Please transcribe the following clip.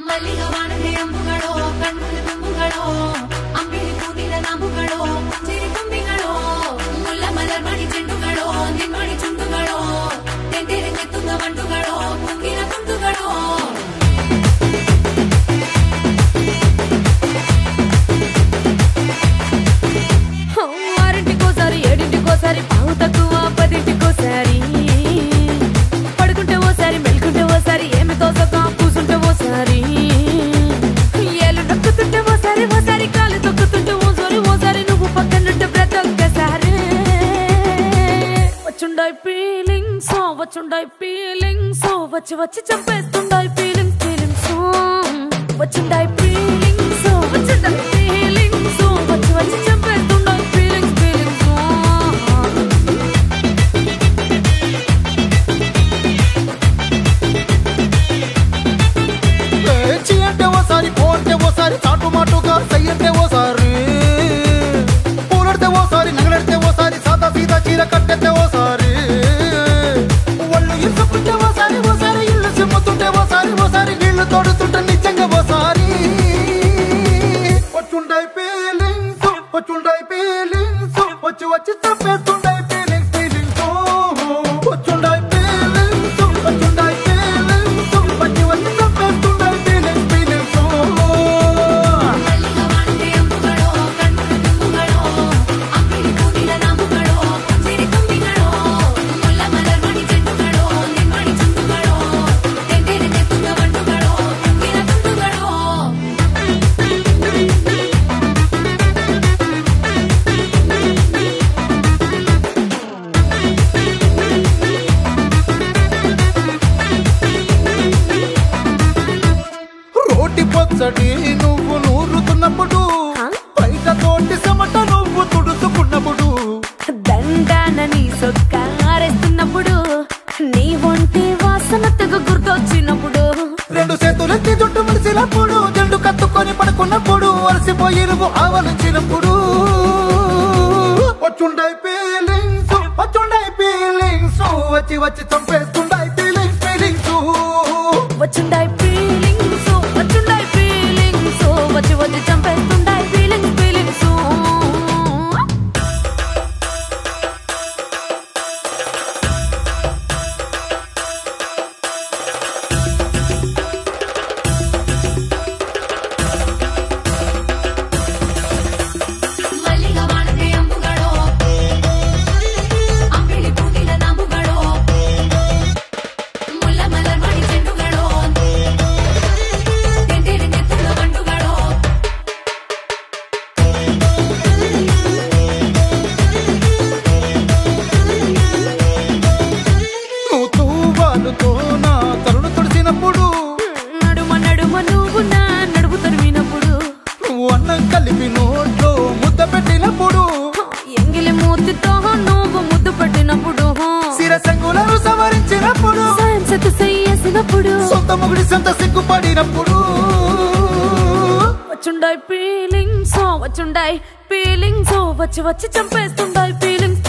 ಮಲ್ಲಿಗವಾಣದೆ ಅಂಬುಗಳೋ ಕಣ್ಣುಗಳ ತುಂಬುಗಳೋ ಅಂಬಿಳಿ ಕೂದಿನ ನಾಂಬುಗಳೋ ಮುಂಜಿರಿ ಕೊಂಬಿಗಳೋ ಮುಲ್ಲ ಮಲರ್ ಮಣಿ ಚೆಂಡುಗಳೋ ನಿಮ್ಮಣಿ ಚುಂಡುಗಳೋ ತೆಂಡೆರೆ ನೆತ್ತುಂಗ ಮಂಡುಗಳೋ ಮುಂಗಿನ ತುಂಡುಗಳೋ ఆరింటికోసారి ఏడింటికోసారి పావు తక్కువ పదింటికోసారి పడుకుంటే ఓసారి మెలుకుంటే ఓసారి ఏమి తోసక కూసుంటే ఓసారి ఏళ్ళు నొక్కుతుంటే ఓసారి ఓసారి కాలు తొక్కుతుంటే ఓసారి నువ్వు పక్కనుంటే బ్రతొక్కసారి వచ్చుండాయి ఫీలింగ్స్ వచ్చి వచ్చి చంపేస్తుండాయి ఫీలింగ్స్ వచ్చుండాయి ఫీలింగ్స్ వచ్చుండాయి ఫీలింగ్స్ వచ్చి వచ్చి చంపేస్తుండాయి ఫీలింగ్స్ చీ అంటే ఓసారి పో అంటే ఓసారి చాటు మాటుగా సై అంటే ఓసారి పూలడితే ఓసారి నగలడితే ఓసారి సాదా సీదా చీర కట్టెత్తే ఓసారి ఒళ్ళు ఇసుకుంటే ఓసారి ఓసారి ఇల్లు సిమ్ముతుంటే ఓసారి నీళ్లు తోడుతుంటే నిజంగా ఓసారి వచ్చుండాయి ఫీలింగ్స్ వచ్చి వచ్చి తప్పేస్తుండాయి ఫీలింగ్స్ వచ్చుండాయి ఫీలింగ్స్ వచ్చి వచ్చి తప్పేస్తుండాయి ఫీలింగ్స్ మల్లిగవాణదే అంబుಗಳೋ కಣ್ಣుల ತುಂಬುಗಳೋ అంబిలి కూదిన నాంబుಗಳೋ ಮುಂಜಿರಿ ಕೊಂಬಿಗಳೋ ಮುಲ್ಲ ಮಲರ್ ಮಣಿ ಚೆಂಡುಗಳೋ ನಿಮ್ಮಣಿ ಚುಂಡುಗಳೋ ತೆಂಡೆರೆ ನೆತ್ತುಂಗ ಮಂಡುಗಳೋ ಮುಂಗಿನ ತುಂಡುಗಳೋ రోటి పచ్చడి నువ్వు నూరుతున్నప్పుడు బయట తోటి చెమట నువ్వు తుడుచుకున్నప్పుడు దండానని సొక్కారేస్తున్నప్పుడు నీ ఒంటి వాసన తెగ గుర్తొచ్చినప్పుడు రెండు చేతులెత్తి జుట్టు ముడిసినప్పుడు జండు కత్తుకొని పడుకున్నప్పుడు అలసిపోయి నువ్వు ఆవలించినప్పుడు వచ్చుండాయి ఫీలింగ్స్ వచ్చి వచ్చి చంపేస్తుండాయి ఫీలింగ్స్ వచ్చుండాయి ఫీలింగ్స్ వచ్చి వచ్చి చంపేస్తుండాయి ఫీలింగ్స్ మల్లిగవాణదే అంబుಗಳೋ అంబిలి కూదిన నాంబుಗಳೋ ముల్ల మలర్ మణి చెండుಗಳೋ తెండేరి నెత్తుల మండుಗಳೋ నువ్వు తూవాలుతో నా తరుణు తుడిచినప్పుడు నడుమ నువ్వు నా నడుపు తరిమినప్పుడు నువ్వు అన్నం కలిపి నోట్లో ముద్ద పెట్టినప్పుడు ఎంగిలి మూతితో నువ్వు ముద్దు పెట్టినప్పుడు శిరసంగులను సవరించినప్పుడు సాయం సత్తు చేసినప్పుడు సొంత మొగుడి సొంత సిగ్గుపడినప్పుడు వచ్చుండాయి ఫీలింగ్స్ వచ్చి వచ్చి చంపేస్తుండాయి ఫీలింగ్స్